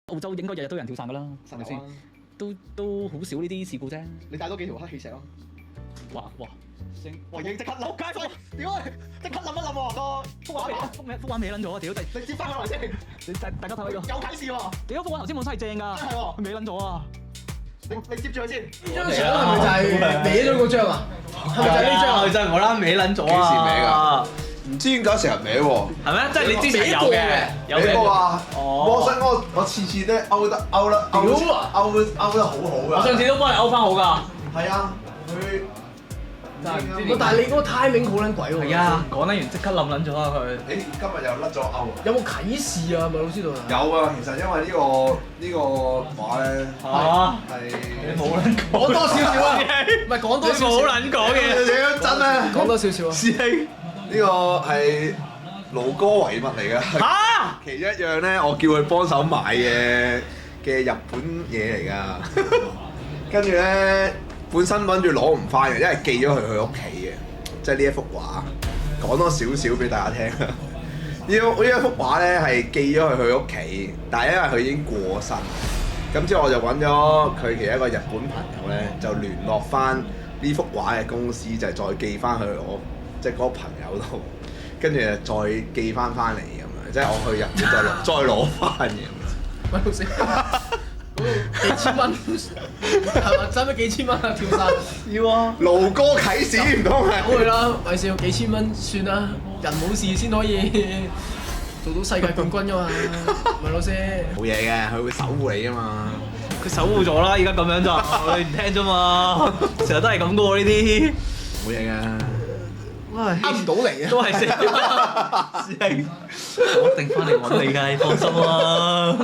澳洲應該日日都有人跳傘㗎啦，係咪先？都好少呢啲事故啫。你帶多幾條黑氣石咯。哇！我已經即刻冧街貨，屌啊！即刻冧一冧喎個幅畫歪撚咗啊！屌，你接翻佢嚟先。大家睇呢個有啟示喎。屌，幅畫頭先冇真係正㗎，真係喎，歪撚咗啊！你接住佢先。呢張相係咪就係歪咗嗰張啊？係咪就係呢張？佢真係無啦啦歪撚咗啊！幾時歪㗎？唔知點解成日歪喎。係咩？即係你之前有嘅，有歪過啊！哦，魔神我次次都勾得好好㗎。我上次都幫你勾翻好㗎。係啊，佢。但係你嗰個 timing 好撚鬼喎。係啊，講得完即刻冧撚咗啊佢。誒，今日又甩咗勾啊！有冇啟示啊？咪老師度啊？有啊，其實因為呢個畫咧係冇撚講多少少啊？唔係講多少少。冇撚講嘅，真啊！講多少少啊？師兄，呢個係盧哥遺物嚟㗎。嚇！其中一樣咧，我叫佢幫手買嘅日本嘢嚟㗎。跟住咧，本身諗住攞唔翻嘅，因為寄咗去佢屋企嘅，即係呢一幅畫。講多少少俾大家聽啦。呢一幅畫咧係寄咗去佢屋企，但係因為佢已經過身，咁之後我就揾咗佢其中一個日本朋友咧，就聯絡翻呢幅畫嘅公司，就再寄翻去我即係嗰個朋友度，跟住再寄翻嚟咁樣，即係我去日本再攞翻嘅。喂，老師，幾千蚊係咪？使唔使幾千蚊啊？跳傘要啊！盧哥啟示唔通係？走去啦，咪少幾千蚊算啦，人冇事先可以做到世界冠軍㗎嘛，咪老師。冇嘢嘅，佢會守護你㗎嘛。佢守護咗啦，而家咁樣就你唔聽啫嘛，成日都係咁噶喎呢啲。冇嘢嘅。啱唔到嚟嘅，都係師兄，我一定翻嚟揾你㗎，你放心啦，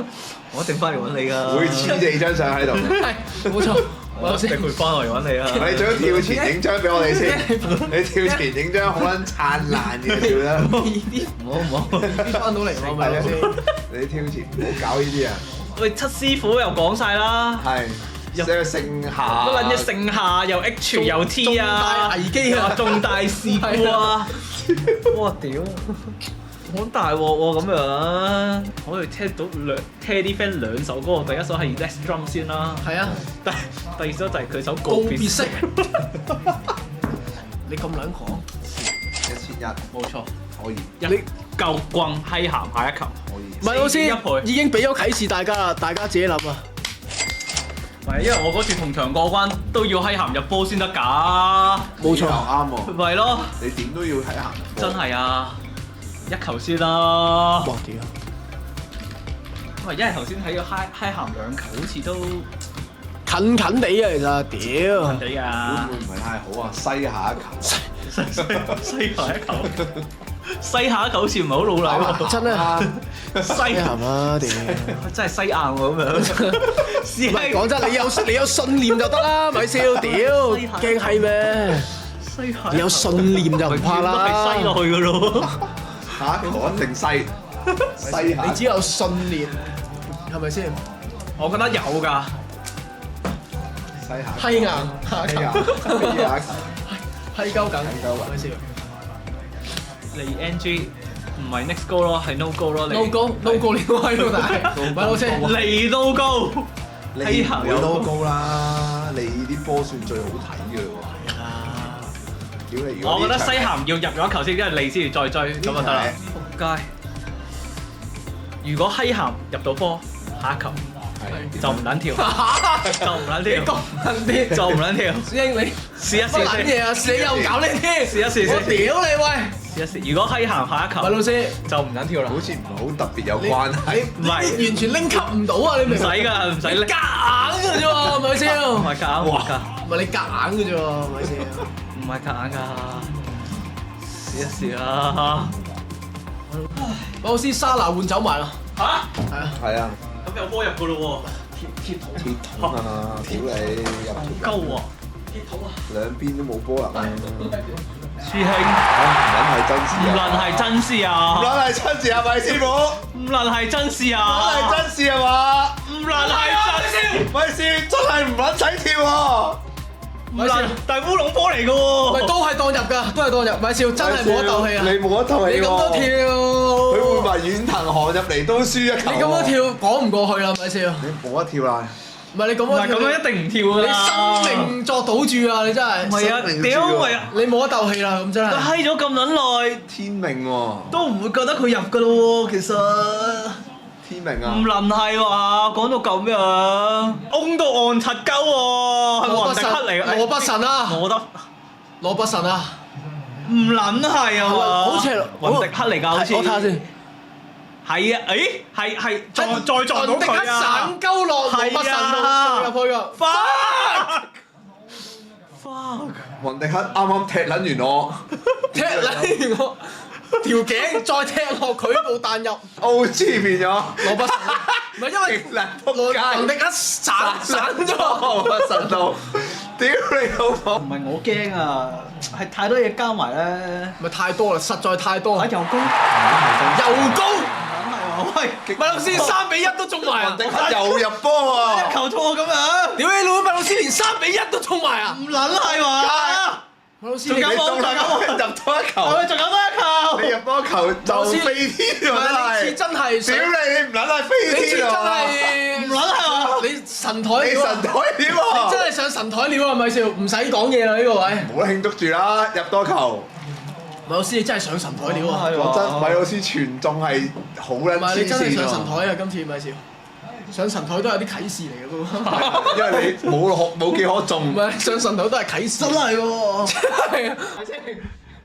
我一定翻嚟揾你㗎。會黐你張相喺度。係冇錯。我一定會翻嚟揾你啊！你最好跳前影張俾我哋先，你跳前影張好撚燦爛嘅跳得。唔好，翻到嚟喎，咪先。你跳前唔好搞呢啲啊！喂，七師傅又講晒啦，係，有個盛夏，乜撚嘢盛夏又 H 又 T 啊，重大危機啊，重大事故啊！哇屌！好大鑊喎咁樣，我哋聽啲 friend 兩首歌，第一首係 Let's Drum 先啦，係啊，第二首就係佢首告別式。你咁兩講1101，冇錯，可以，一嚿棍閪鹹下一球，可以。唔係老4點1倍師已經俾咗啟示大家啦，大家自己諗啊。唔係因為我嗰次同場過關都要閪鹹入波先得㗎，冇錯，啱喎。咪咯，你點都要睇下。真係啊！一球先啦，哇屌！因為頭先睇個嗨鹹兩球，好似都近近地啊，其實屌。近地啊，會唔會太好啊？西下一球。西下一球，西下一球好似唔係好老禮喎，真啊！西係嘛屌！真係西硬喎咁樣。師兄講真，你有信念就得啦，咪笑屌，驚係咩？西下你有信念就唔怕啦。都係西落去㗎咯。下一球一定西，西下。你只有信念，係咪先？我覺得有㗎。西下。閪硬，下球，閪鳩緊，咪笑。嚟 NG 唔係 next goal 咯，係 no goal 咯。 no go 你個閪都大，咪老師。嚟 no goal，你唔會多高啦，你啲波算最好睇嘅喎。屌你！我覺得西鹹要入咗球先，因為利先至再追咁就得啦。仆街！如果西鹹入到波，下一球就唔撚跳，就唔撚跳，就唔撚跳。師兄你試一試乜撚嘢啊？你又搞呢啲？試一試我先。屌你喂！試一試。如果西鹹下一球，喂老師，就唔撚跳啦。好似唔係好特別有關係。唔係你完全拎級唔到啊！你明唔明？唔使㗎，唔使拎。夾硬嘅啫喎，係咪先？唔係夾硬，唔係你夾硬嘅啫喎，係咪先？唔係夾硬㗎。試一試啦。老師沙拿換走埋啦。嚇？係啊。係啊，咁有波入㗎咯鐵桶。鐵桶啊！屌你入喎，條鳩喎。鐵桶啊！兩邊都冇波入啊！師兄，唔撚係真事唔啊！論係真事啊！唔撚係真事啊，咪師傅！唔論係真事啊！唔撚係真事啊嘛！唔論係真事，咪先真係唔撚使跳喎！唔唔難，但係烏龍波嚟嘅喎。咪都係當入㗎，都係當入，咪笑真係冇得鬥氣啊！你冇得鬥氣喎！你咁多跳，佢換埋遠藤航入嚟都輸一球。你咁多跳講唔過去啦，咪笑。你冇得跳啦！唔係你咁樣跳，咁樣一定唔跳㗎你啦。生命作賭注啊！你真係。唔係啊，屌唔係啊，你冇得鬥氣啦，咁真係。佢閪咗咁撚耐，天命喎！都唔會覺得佢入㗎咯喎，其實。天命啊！唔能係話講到咁樣，嗡到岸柒鳩喎，係雲迪克嚟嘅。羅伯神啊！我覺得羅伯神啊！唔撚係啊嘛，好似係雲迪克嚟㗎，好似。我睇下先。係啊，誒係再撞到雲迪克佢啊！散鳩落羅伯神度入去㗎。fuck！雲迪克啱啱踢撚完我，踢撚完我條頸，再踢落佢度彈入。OG 變咗羅伯神，唔係因為極難撲街，雲迪克散咗。羅伯神到，屌你老母！唔係我驚啊，係太多嘢加埋咧。咪太多啦，實在太多。啊又高，又高，喂，麥老師3-1都中埋啊！雲迪克又入波啊！球錯咁樣，屌你老味，麥老師連3-1都中埋啊！唔撚係嘛？麥老師仲有冇？仲有冇？入多一球，係咪仲有多一球？你入多一球就飛天喎！呢次真係，屌你唔撚係飛呢次真天啊！係唔撚係嘛？你神台你料啊！神台點啊！真係上神台料啊！咪笑，唔使講嘢啦呢個位。冇得慶祝住啦，入多球。麥老師你真係上神台料啊！講真，米老師傳中係好撚唔係黐你真係上神線喎。台啊！今次咪笑，上神台都有啲啟示嚟嘅喎。因為你冇幾可中唔。係上神台都係啟示。真係喎！係啊！係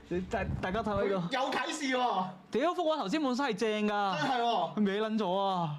先，大家睇下呢個，有啟示喎，屌幅畫頭先本身係正㗎，真係喎。佢歪撚咗啊！